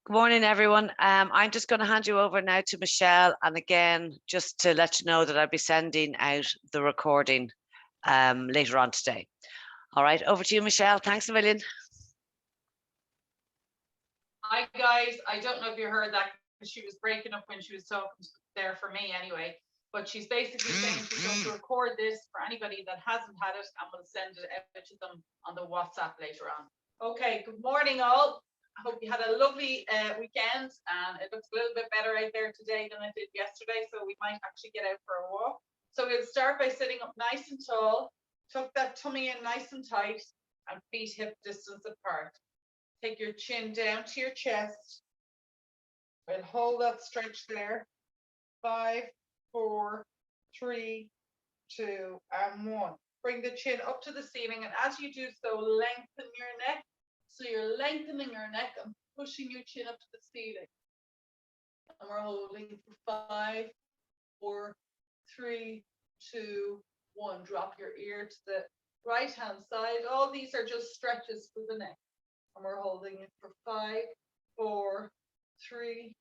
Good morning, everyone. I'm just going to hand you over now to Michelle. And again, just to let you know that I'll be sending out the recording later on today. All right, over to you, Michelle. Thanks a million. Hi, guys. I don't know if you heard that because she was breaking up when she was talking there for me anyway. But she's basically saying she's going to record this for anybody that hasn't had it and will send it out to them on the WhatsApp later on. Okay, good morning, all. I hope you had a lovely weekend, and it looks a little bit better out there today than it did yesterday, so we might actually get out for a walk. So we'll start by sitting up nice and tall, tuck that tummy in nice and tight, and feet hip distance apart. Take your chin down to your chest. We'll hold that stretch there. 5, 4, 3, 2, and 1. Bring the chin up to the ceiling, and as you do so, lengthen your neck. So you're lengthening your neck and pushing your chin up to the ceiling. And we're holding for 5, 4, 3, 2, 1. Drop your ear to the right hand side. All these are just stretches for the neck. And we're holding it for 5, 4, 3,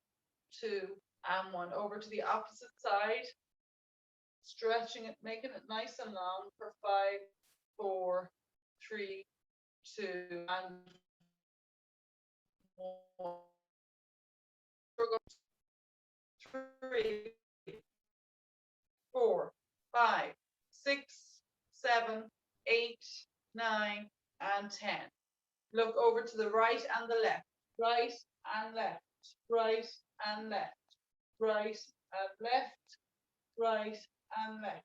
2, and 1. Over to the opposite side. Stretching it, making it nice and long for 5, 4, 3, 2, and 1. We're going 3, 4, 5, 6, 7, 8, 9, and 10. Look over to the right and the left. Right and left. Right and left. Right and left. Right and left.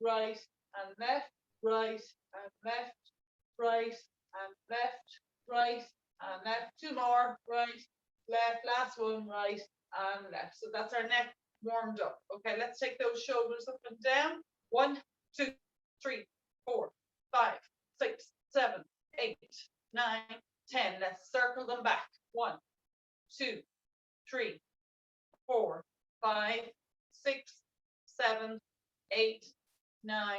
Right and left. Right and left. Right and left. Right and left. 2 more. Right, left. Last one. Right and left. So that's our neck warmed up. Okay, let's take those shoulders up and down. 1, 2, 3, 4, 5, 6, 7, 8, 9, 10. Let's circle them back. 1, 2, 3, 4, 5, 6, 7, 8, 9,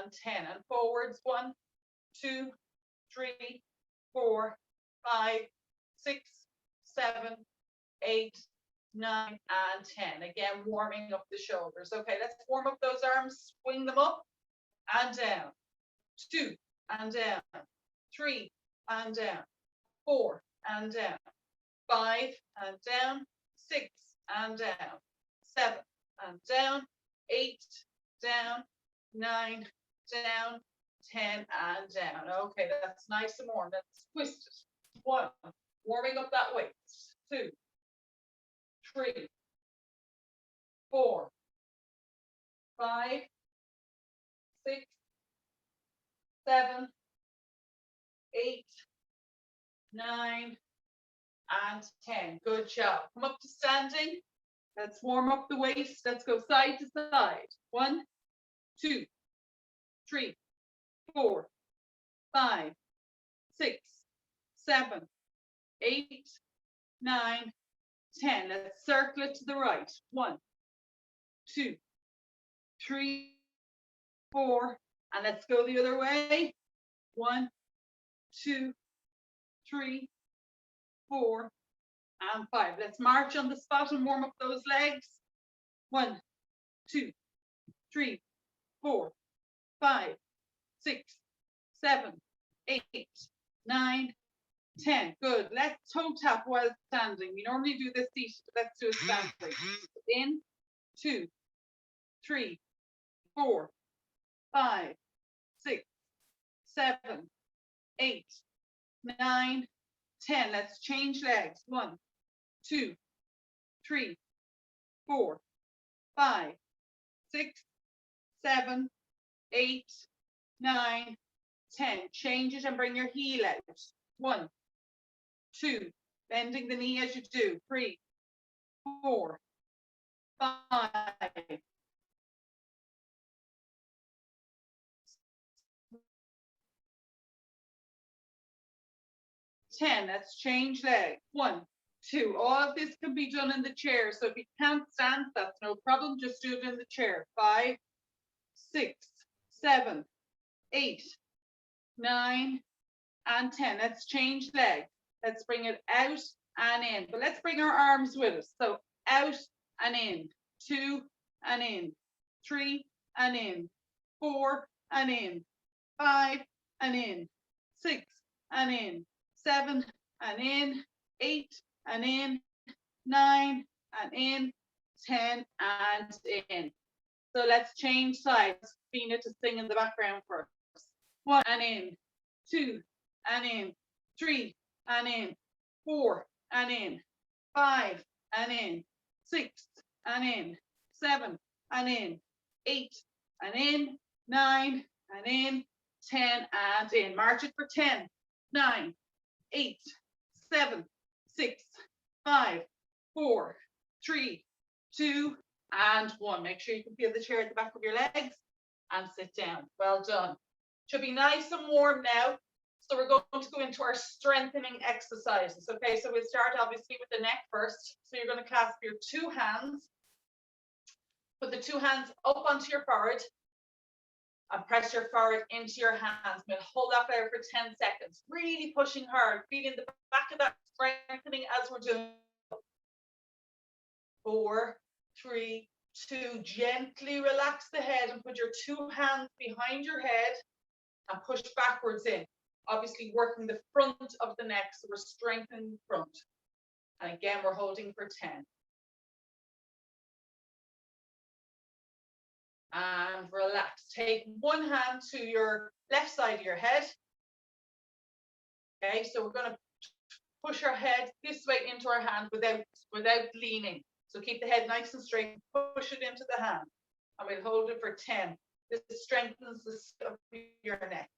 and 10. And forwards. 1, 2, 3, 4, 5, 6, 7, 8, 9, and 10. Again, warming up the shoulders. Okay, let's warm up those arms. Swing them up and down. 2 and down. 3 and down. 4 and down. 5 and down. 6 and down. 7 and down. 8 down. 9 down. 10 and down. Okay, that's nice and warm. Let's twist it. 1, warming up that waist. 2, 3, 4, 5, 6, 7, 8, 9, and 10. Good job. Come up to standing. Let's warm up the waist. Let's go side to side. 1, 2, 3, 4, 5, 6, 7, 8, 9, 10. Let's circle it to the right. 1, 2, 3, 4, and let's go the other way. 1, 2, 3, 4, and 5. Let's march on the spot and warm up those legs. 1, 2, 3, 4, 5, 6, 7, 8, 9, 10. Good. Let's toe tap while standing. We normally do this seated, but let's do it standing. In, 2, 3, 4, 5, 6, 7, 8, 9, 10. Let's change legs. 1, 2, 3, 4, 5, 6, 7, 8, 9, 10. Change it and bring your heel out. 1, 2, bending the knee as you do. 3, 4, 5, 10. Let's change legs. 1, 2. All of this can be done in the chair. So if you can't stand, that's no problem. Just do it in the chair. 5, 6, 7, 8, 9, and 10. Let's change legs. Let's bring it out and in. But let's bring our arms with us. So out and in, 2 and in, 3 and in, 4 and in, 5 and in, 6 and in, 7 and in, 8 and in, 9 and in, 10 and in. So let's change sides. Fina to sing in the background for us. 1 and in, 2 and in, 3 and in, 4 and in, 5 and in, 6 and in, 7 and in, 8 and in, 9 and in, 10 and in. March it for 10, 9, 8, 7, 6, 5, 4, 3, 2, and 1. Make sure you can feel the chair at the back of your legs and sit down. Well done. Should be nice and warm now. So we're going to go into our strengthening exercises. Okay, so we'll start obviously with the neck first. So you're going to clasp your 2 hands. Put the 2 hands up onto your forehead and press your forehead into your hands. We'll hold that there for 10 seconds. Really pushing hard, feeling the back of that strengthening as we're doing. 4, 3, 2. Gently relax the head and put your 2 hands behind your head and push backwards in. Obviously working the front of the neck, so we're strengthening the front. And again, we're holding for 10. And relax. Take 1 hand to your left side of your head. Okay, so we're going to push our head this way into our hand without leaning. So keep the head nice and straight, push it into the hand, and we'll hold it for 10. This strengthens the skin of your neck.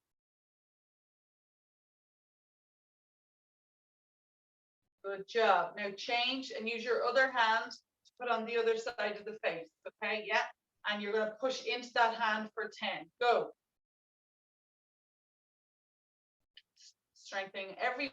Good job. Now change and use your other hand to put on the other side of the face. Okay, yeah. And you're going to push into that hand for 10. Go. Strengthening every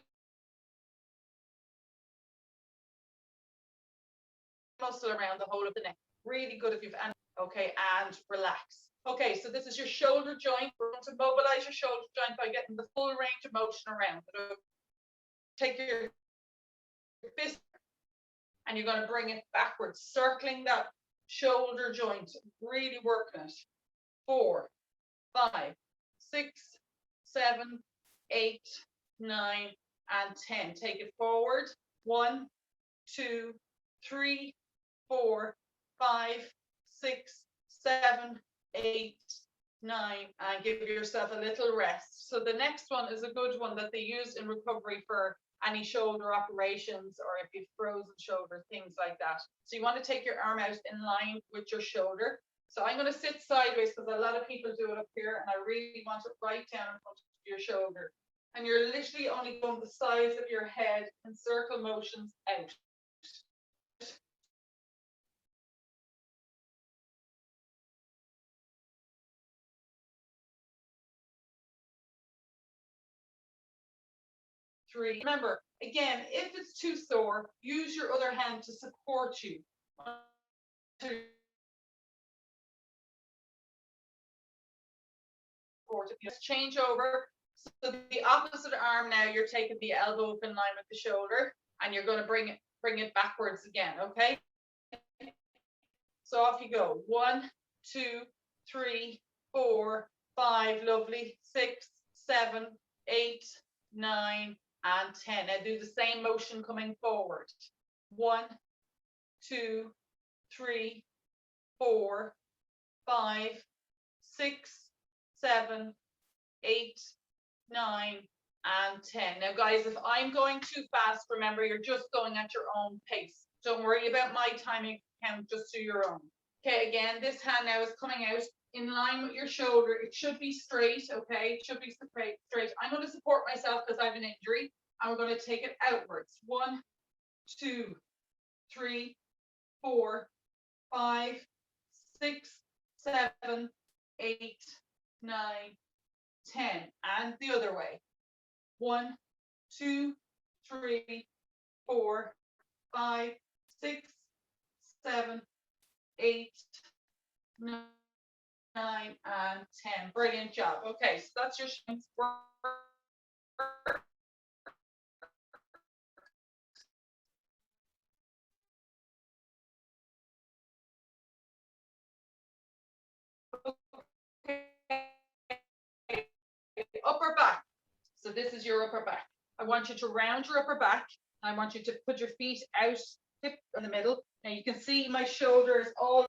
muscle around the whole of the neck. Really good if you've any. Okay, and relax. Okay, so this is your shoulder joint. We're going to mobilize your shoulder joint by getting the full range of motion around it. Take your fist and you're going to bring it backwards, circling that shoulder joint, really working it. 4, 5, 6, 7, 8, 9, and 10. Take it forward. 1, 2, 3, 4, 5, 6, 7, 8, 9, and give yourself a little rest. So the next one is a good one that they use in recovery for any shoulder operations, or if you've frozen shoulder, things like that. So you want to take your arm out in line with your shoulder. So I'm going to sit sideways because a lot of people do it up here, and I really want it right down in front of your shoulder. And you're literally only going the size of your head in circle motions out. Three. Remember, again, if it's too sore, use your other hand to support you. Just change over. So the opposite arm now, you're taking the elbow up in line with the shoulder, and you're going to bring it backwards again. Okay. So off you go. 1, 2, 3, 4, 5. Lovely. 6, 7, 8, 9. And 10. Now do the same motion coming forward. 1, 2, 3, 4, 5, 6, 7, 8, 9, and 10. Now guys, if I'm going too fast, remember you're just going at your own pace. Don't worry about my timing, count just to your own. Okay, again, this hand now is coming out in line with your shoulder. It should be straight, okay? It should be straight. I'm going to support myself because I have an injury, and we're going to take it outwards. 1, 2, 3, 4, 5, 6, 7, 8, 9, 10. And the other way. 1, 2, 3, 4, 5, 6, 7, 8, 9, and 10. Brilliant job. Okay, so that's your strength work. So this is your upper back. I want you to round your upper back. I want you to put your feet out, hip in the middle. Now you can see my shoulders all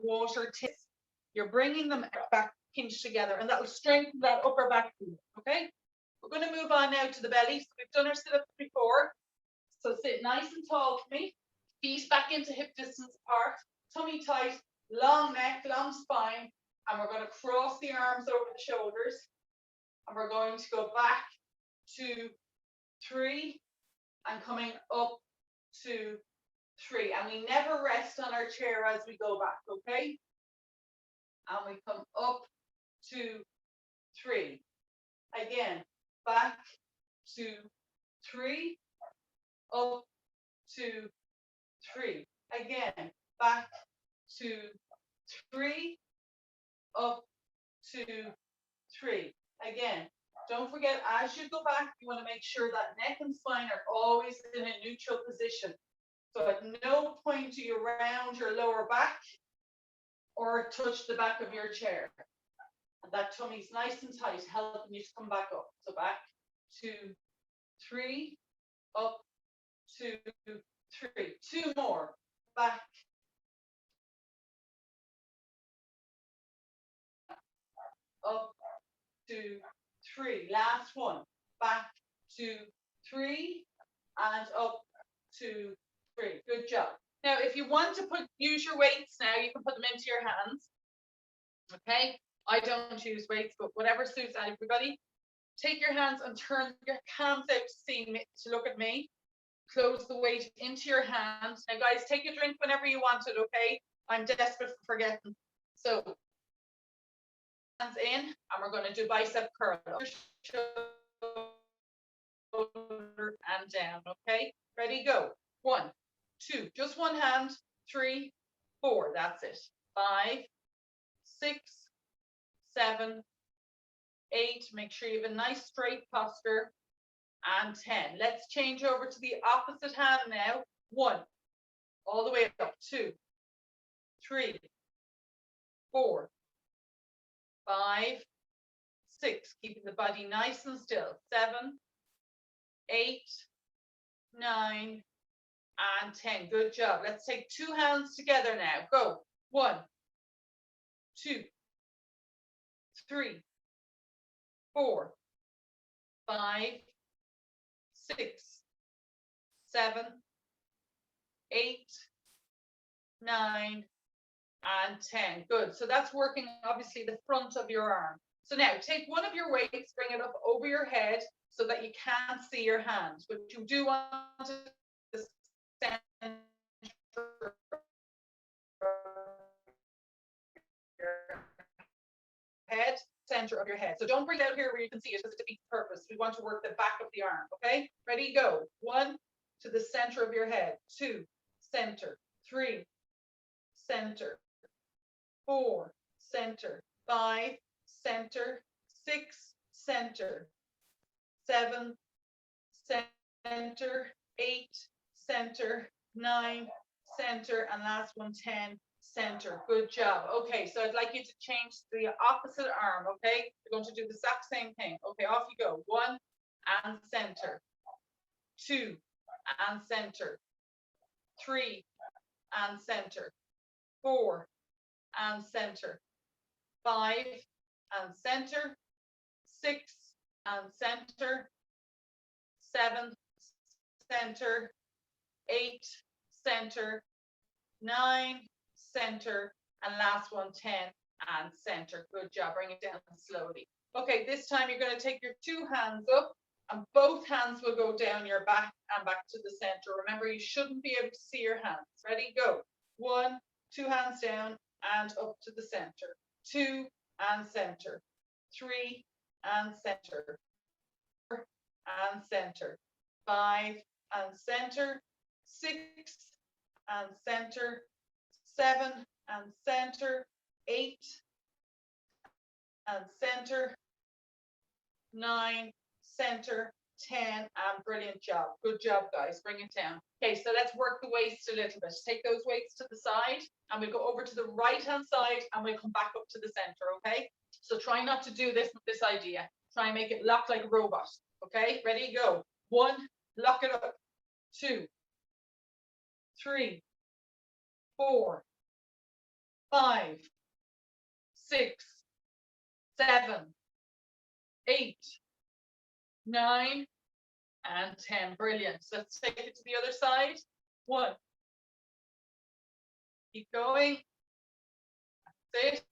water tips. You're bringing them back pinched together, and that will strengthen that upper back. Okay, we're going to move on now to the belly. So we've done our sit-ups before. So sit nice and tall for me. Feet back into hip distance apart. Tummy tight. Long neck, long spine. And we're going to cross the arms over the shoulders. And we're going to go back 2, 3, and coming up 2, 3. And we never rest on our chair as we go back, okay? And we come up 2, 3. Again, back 2, 3. Up 2, 3. Again, back 2, 3. Up 2, 3. Again, don't forget, as you go back, you want to make sure that neck and spine are always in a neutral position. So at no point do you round your lower back or touch the back of your chair. And that tummy's nice and tight, helping you to come back up. So back 2, 3, up 2, 3. 2 more. Back. Up 2, 3. Last one. Back 2, 3, and up 2, 3. Good job. Now, if you want to use your weights now, you can put them into your hands. Okay. I don't use weights, but whatever suits everybody. Take your hands and turn your hands out to look at me. Close the weight into your hands. Now, guys, take a drink whenever you want it, okay? I'm desperate for forgetting. So, hands in, and we're going to do bicep curl. Shoulder and down, okay? Ready, go. 1, 2, just one hand. 3, 4, that's it. 5, 6, 7, 8. Make sure you have a nice straight posture. And 10. Let's change over to the opposite hand now. 1, all the way up. 2, 3, 4, 5, 6. Keeping the body nice and still. 7, 8, 9, and 10. Good job. Let's take 2 hands together now. Go. 1, 2, 3, 4, 5, 6, 7, 8, 9, and 10. Good. So that's working obviously the front of your arm. So now take one of your weights, bring it up over your head so that you can't see your hands. But you do want to stand head, center of your head. So don't bring it out here where you can see it because it defeats the purpose. We want to work the back of the arm. Okay, ready, go. 1 to the center of your head. 2, center. 3, center. 4, center. 5, center. 6, center. 7, center. 8, center. 9, center. And last one, 10. Center. Good job. Okay, so I'd like you to change the opposite arm. Okay, you're going to do the exact same thing. Okay, off you go. 1 and center. 2 and center. 3 and center. 4 and center. 5 and center. 6 and center. 7 center. 8 center. 9 center, and last one, 10 and center. Good job. Bring it down slowly. Okay, this time you're going to take your 2 hands up and both hands will go down your back and back to the center. Remember, you shouldn't be able to see your hands. Ready, go. 1, 2 hands down and up to the center. 2 and center. 3 and center. 4 and center. 5 and center. 6 and center. 7 and center. 8 and center. 9 center. 10, and brilliant job. Good job, guys. Bring it down. Okay, so let's work the waist a little bit. Take those weights to the side, and we'll go over to the right-hand side, and we'll come back up to the center, okay? So try not to do this with this idea. Try and make it lock like a robot, okay? Ready, go. 1, lock it up. 2, 3, 4, 5, 6, 7, 8, 9, and 10. Brilliant. So let's take it to the other side. 1. Keep going. That's it.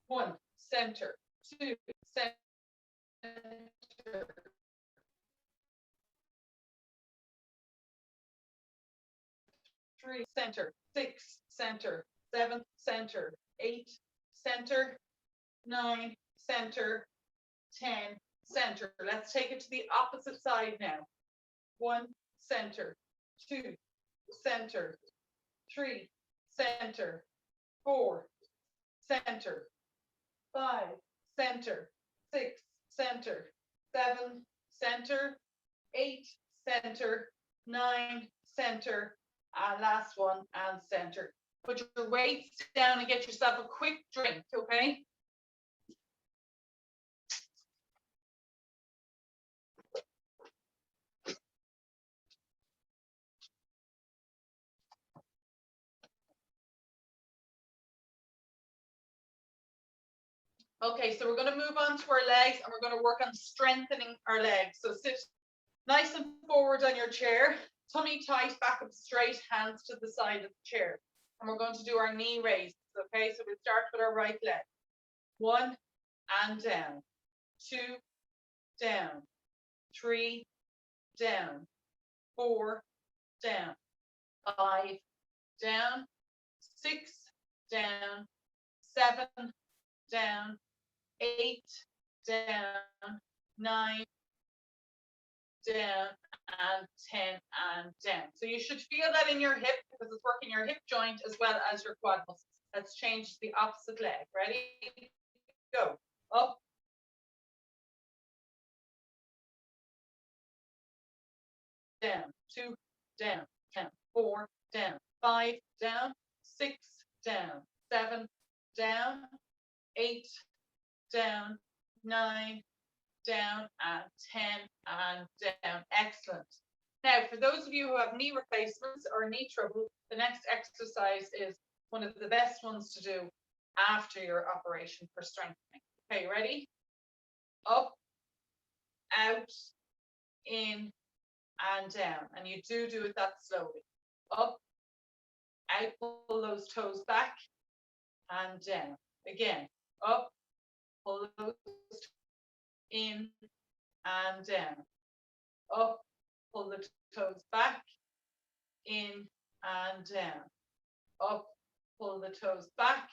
One, center. 2, center. 3, center. 6, center. 7, center. 8, center. 9, center. 10, center. Let's take it to the opposite side now. 1, center. 2, center. 3, center. 4, center. 5, center. 6, center. 7, center. 8, center. 9, center. And last one, and center. Put your weights down and get yourself a quick drink, okay? Okay, so we're going to move on to our legs, and we're going to work on strengthening our legs. So sit nice and forward on your chair, tummy tight, back up straight, hands to the side of the chair. And we're going to do our knee raises, okay? So we'll start with our right leg. 1, and down. 2, down. 3, down. 4, down. 5, down. 6, down. 7, down. 8, down. 9, down, and 10, and down. So you should feel that in your hip, because it's working your hip joint as well as your quad muscles. Let's change to the opposite leg. Ready? Go. Up. Down. 2, down. 10. 4, down. 5, down. 6, down. 7, down. 8, down. 9, down, and 10, and down. Excellent. Now, for those of you who have knee replacements or knee trouble, the next exercise is one of the best ones to do after your operation for strengthening. Okay, ready? Up, out, in, and down. And you do it that slowly. Up, out, pull those toes back, and down. Again, up, pull those in, and down. Up, pull the toes back, in, and down. Up, pull the toes back,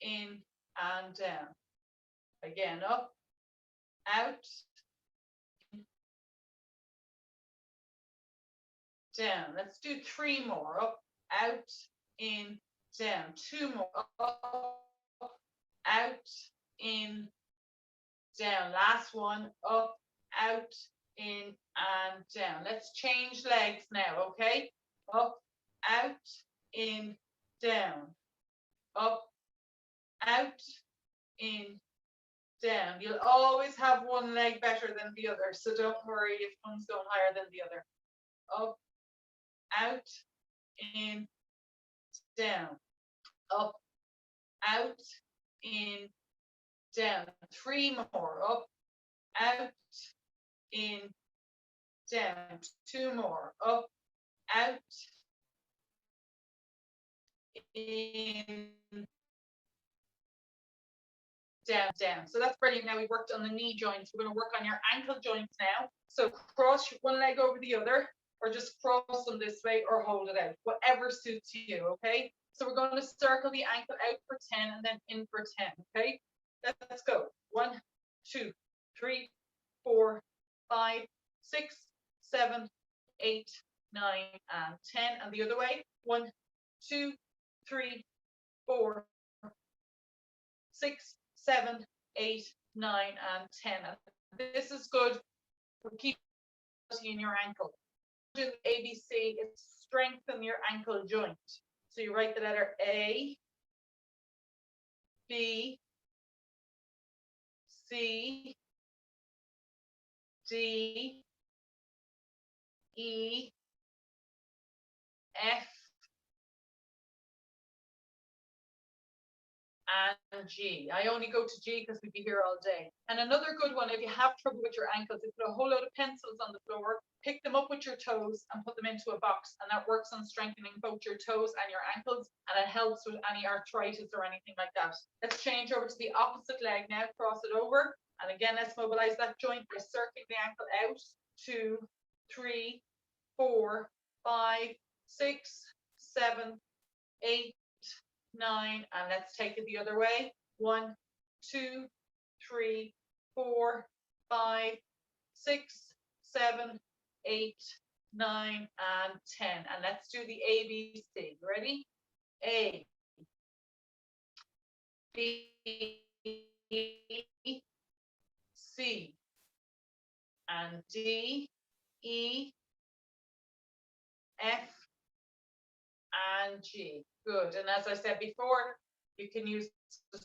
in, and down. Again, up, out, down. Let's do 3 more. Up, out, in, down. 2 more. Up, out, in, down. Last one. Up, out, in, and down. Let's change legs now, okay? Up, out, in, down. Up, out, in, down. You'll always have one leg better than the other, so don't worry if one's going higher than the other. Up, out, in, down. Up, out, in, down. 3 more. Up, out, in, down. 2 more. Up, out, in, down, down. So that's brilliant. Now we worked on the knee joints. We're going to work on your ankle joints now. So cross one leg over the other, or just cross them this way, or hold it out, whatever suits you, okay? So we're going to circle the ankle out for 10 and then in for 10, okay? Let's go. 1, 2, 3, 4, 5, 6, 7, 8, 9, and 10. And the other way. 1, 2, 3, 4, 6, 7, 8, 9, and 10. And this is good for keeping in your ankle. Do ABC is strengthen your ankle joint. So you write the letter A, B, C, D, E, F, and G. I only go to G because we'd be here all day. And another good one, if you have trouble with your ankles, is put a whole load of pencils on the floor, pick them up with your toes and put them into a box. And that works on strengthening both your toes and your ankles. And it helps with any arthritis or anything like that. Let's change over to the opposite leg now, cross it over. And again, let's mobilize that joint by circling the ankle out. 2, 3, 4, 5, 6, 7, 8, 9, and let's take it the other way. 1, 2, 3, 4, 5, 6, 7, 8, 9, and 10. And let's do the ABC. Ready? A, B, C, and D, E, F, and G. Good. And as I said before, you can use the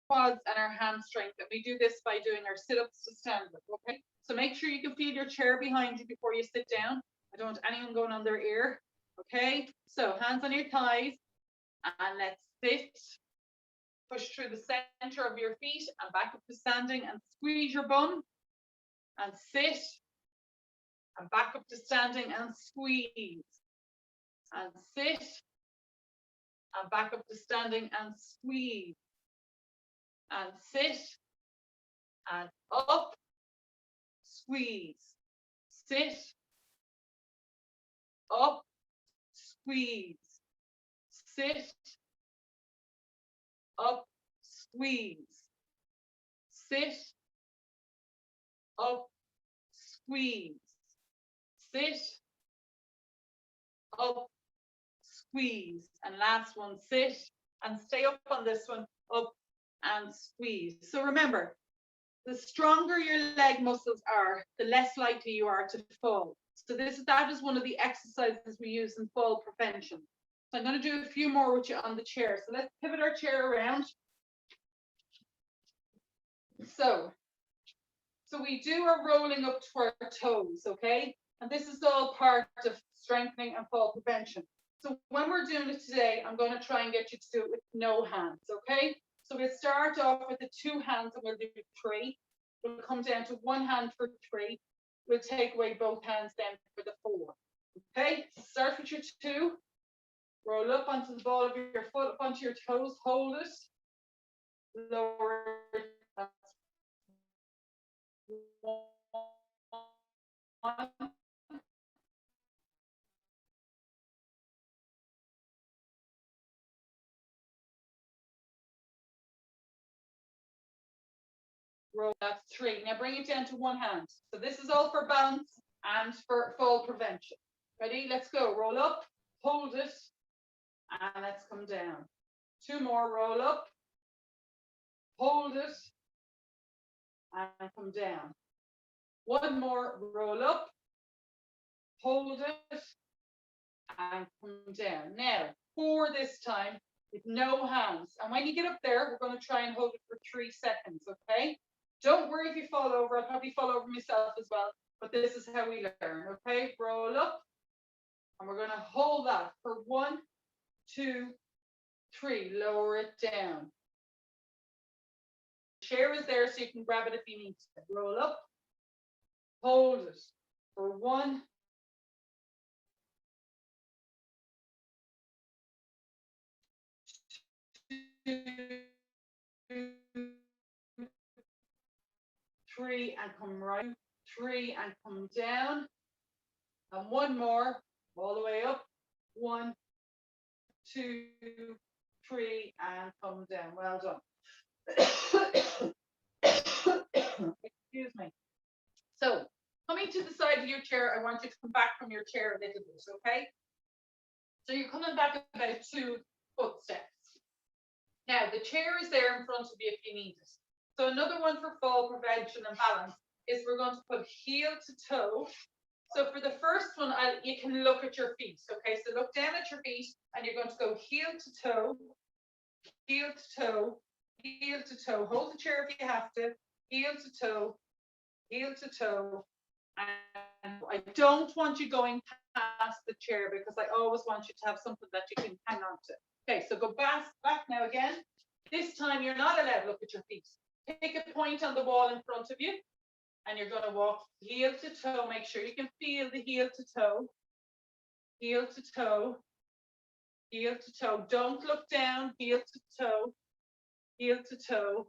quads and our hamstrings. And we do this by doing our sit-ups to stand up. Okay. So make sure you can feel your chair behind you before you sit down. I don't want anyone going on their ear. Okay. So hands on your thighs and let's sit. Push through the center of your feet and back up to standing and squeeze your bum and sit and back up to standing and squeeze and sit and back up to standing and squeeze and sit and up, squeeze, sit, up, squeeze, sit, up, squeeze, sit, up, squeeze, sit, up, squeeze, and last one, sit and stay up on this one, up and squeeze. So remember, the stronger your leg muscles are, the less likely you are to fall. So that is one of the exercises we use in fall prevention. So I'm going to do a few more with you on the chair. So let's pivot our chair around. So we do our rolling up to our toes, okay? And this is all part of strengthening and fall prevention. So when we're doing it today, I'm going to try and get you to do it with no hands, okay? So we'll start off with the 2 hands and we'll do 3. We'll come down to 1 hand for 3. We'll take away both hands then for the 4. Okay, start with your 2. Roll up onto the ball of your foot, up onto your toes, hold it. Lower it. That's 1. Roll, that's 3. Now bring it down to 1 hand. So this is all for balance and for fall prevention. Ready? Let's go. Roll up, hold it, and let's come down. 2 more. Roll up, hold it, and come down. 1 more. Roll up, hold it, and come down. Now 4 this time with no hands. And when you get up there, we're going to try and hold it for 3 seconds. Okay. Don't worry if you fall over. I'll probably fall over myself as well, but this is how we learn, okay? Roll up, and we're going to hold that for 1, 2, 3. Lower it down. The chair is there so you can grab it if you need to. Roll up, hold it for 1, 2, 3, and come right. 3 and come down. And 1 more. all the way up. 1, 2, 3, and come down. Well done. Excuse me. So, coming to the side of your chair, I want you to come back from your chair a little bit, okay? So you're coming back about 2 footsteps. Now, the chair is there in front of you if you need it. So another one for fall prevention and balance is we're going to put heel to toe. So for the first one, you can look at your feet, okay? So look down at your feet and you're going to go heel to toe, heel to toe, heel to toe. Hold the chair if you have to, heel to toe, heel to toe. And I don't want you going past the chair because I always want you to have something that you can hang on to. Okay, so go back now again. This time you're not allowed to look at your feet. Pick a point on the wall in front of you and you're going to walk heel to toe. Make sure you can feel the heel to toe, heel to toe, heel to toe. Don't look down, heel to toe, heel to toe,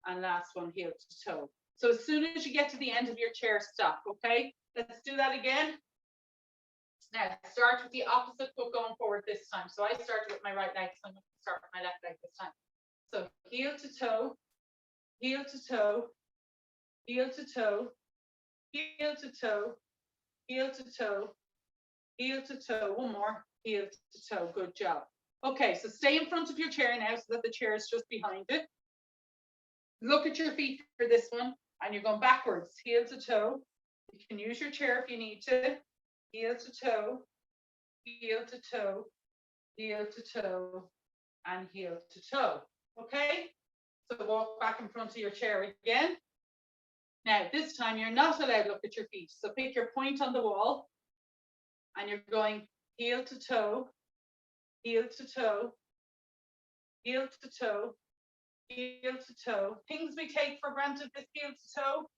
and last one, heel to toe. So as soon as you get to the end of your chair, stop, okay? Let's do that again. Now, start with the opposite foot going forward this time. So I started with my right leg, so I'm going to start with my left leg this time. So heel to toe, heel to toe, heel to toe, heel to toe, heel to toe, heel to toe. One more, heel to toe. Good job. Okay, so stay in front of your chair now so that the chair is just behind it. Look at your feet for this one, and you're going backwards, heel to toe. You can use your chair if you need to. Heel to toe, heel to toe, heel to toe, and heel to toe. Okay? So walk back in front of your chair again. Now, this time you're not allowed to look at your feet. So pick your point on the wall, and you're going heel to toe, heel to toe, heel to toe, heel to toe. Things we take for granted with heel to toe,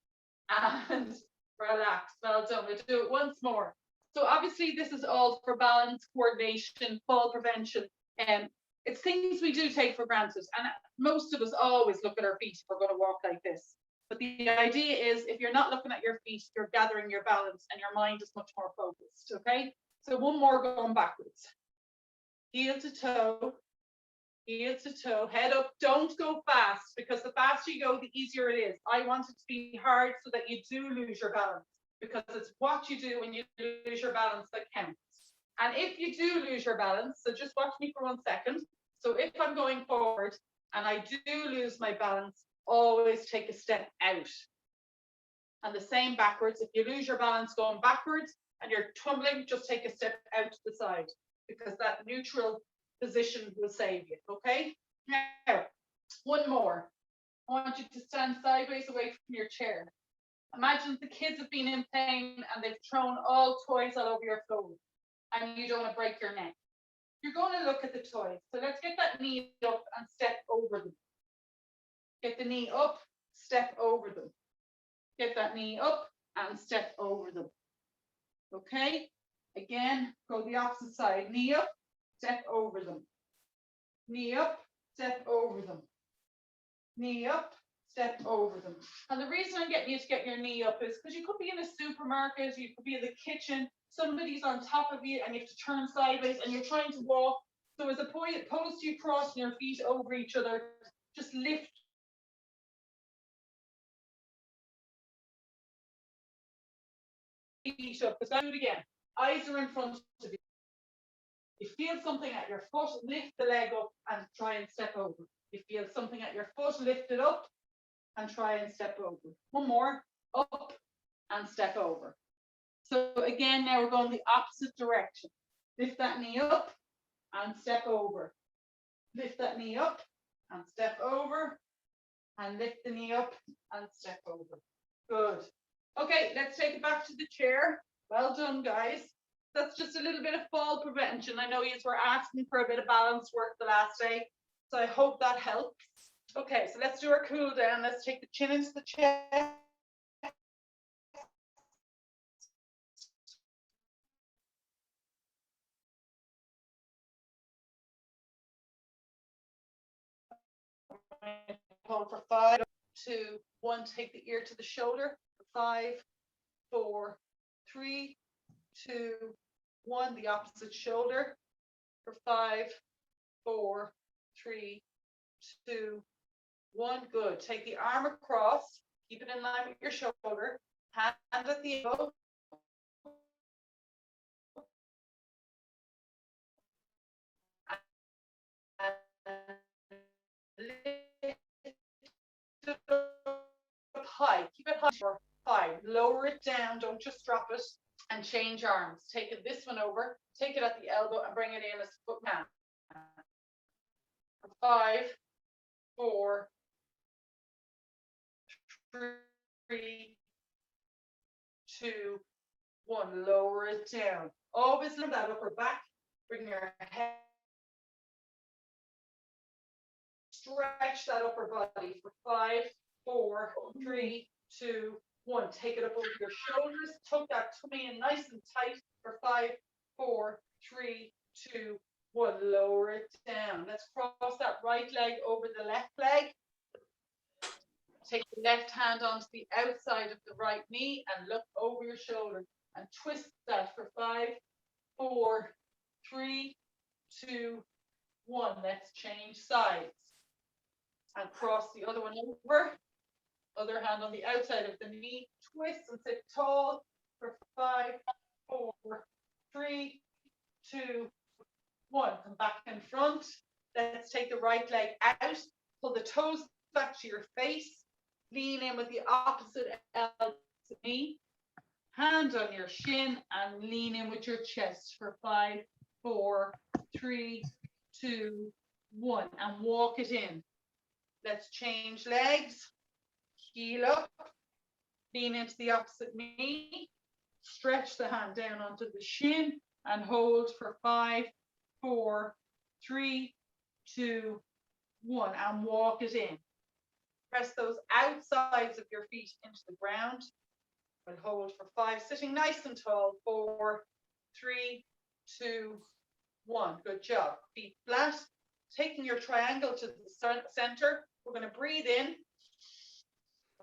and relax. Well done. We'll do it once more. So obviously this is all for balance, coordination, fall prevention, and it's things we do take for granted. And most of us always look at our feet if we're going to walk like this. But the idea is if you're not looking at your feet, you're gathering your balance and your mind is much more focused, okay? So one more going backwards. Heel to toe, head up. Don't go fast because the faster you go, the easier it is. I want it to be hard so that you do lose your balance because it's what you do when you lose your balance that counts. And if you do lose your balance, so just watch me for 1 second. So if I'm going forward and I do lose my balance, always take a step out. And the same backwards. If you lose your balance going backwards and you're tumbling, just take a step out to the side because that neutral position will save you, okay? Now, one more. I want you to stand sideways away from your chair. Imagine the kids have been in pain and they've thrown all toys all over your floor and you don't want to break your neck. You're going to look at the toys. So let's get that knee up and step over them. Get the knee up, step over them. Get that knee up and step over them. Okay? Again, go the opposite side. Knee up, step over them. Knee up, step over them. Knee up, step over them. And the reason I'm getting you to get your knee up is because you could be in a supermarket, you could be in the kitchen, somebody's on top of you and you have to turn sideways and you're trying to walk. So as opposed to you crossing your feet over each other, just lift feet up. Let's do it again. Eyes are in front of you. You feel something at your foot, lift the leg up and try and step over. You feel something at your foot, lift it up and try and step over. One more, up and step over. So again, now we're going the opposite direction. Lift that knee up and step over. Lift that knee up and step over and lift the knee up and step over. Good. Okay, let's take it back to the chair. Well done, guys. That's just a little bit of fall prevention. I know you were asking for a bit of balance work the last day, so I hope that helps. Okay, so let's do our cool down. Let's take the chin into the chest. Hold for 5, 2, 1. Take the ear to the shoulder. 5, 4, 3, 2, 1, the opposite shoulder for 5, 4, 3, 2, 1. Good. Take the arm across, keep it in line with your shoulder, hand at the elbow. High, keep it high for 5. Lower it down, don't just drop it, and change arms. Take it this one over, take it at the elbow and bring it in as foot man. 5, 4, 3, 2, 1. Lower it down. Always lift that upper back. Bring your head. Stretch that upper body for 5, 4, 3, 2, 1. Take it up over your shoulders. Tuck that tummy in nice and tight for 5, 4, 3, 2, 1. Lower it down. Let's cross that right leg over the left leg. Take the left hand onto the outside of the right knee and look over your shoulder and twist that for 5, 4, 3, 2, 1. Let's change sides. And cross the other one over. Other hand on the outside of the knee. Twist and sit tall for 5, 4, 3, 2, 1. Come back in front. Let's take the right leg out. Pull the toes back to your face. Lean in with the opposite elbow to knee. Hand on your shin and lean in with your chest for 5, 4, 3, 2, 1. And walk it in. Let's change legs. Heel up. Lean into the opposite knee. Stretch the hand down onto the shin and hold for 5, 4, 3, 2, 1. And walk it in. Press those outsides of your feet into the ground. And hold for 5. Sitting nice and tall. 4, 3, 2, 1. Good job. Feet flat. Taking your triangle to the center. We're going to breathe in.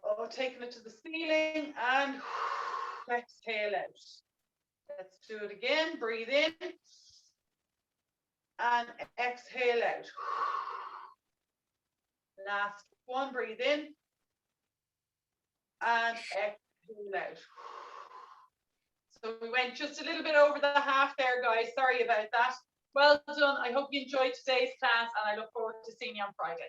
Oh, taking it to the ceiling and exhale out. Let's do it again. Breathe in and exhale out. Last one. Breathe in and exhale out. So we went just a little bit over the half there, guys. Sorry about that. Well done. I hope you enjoyed today's class and I look forward to seeing you on Friday.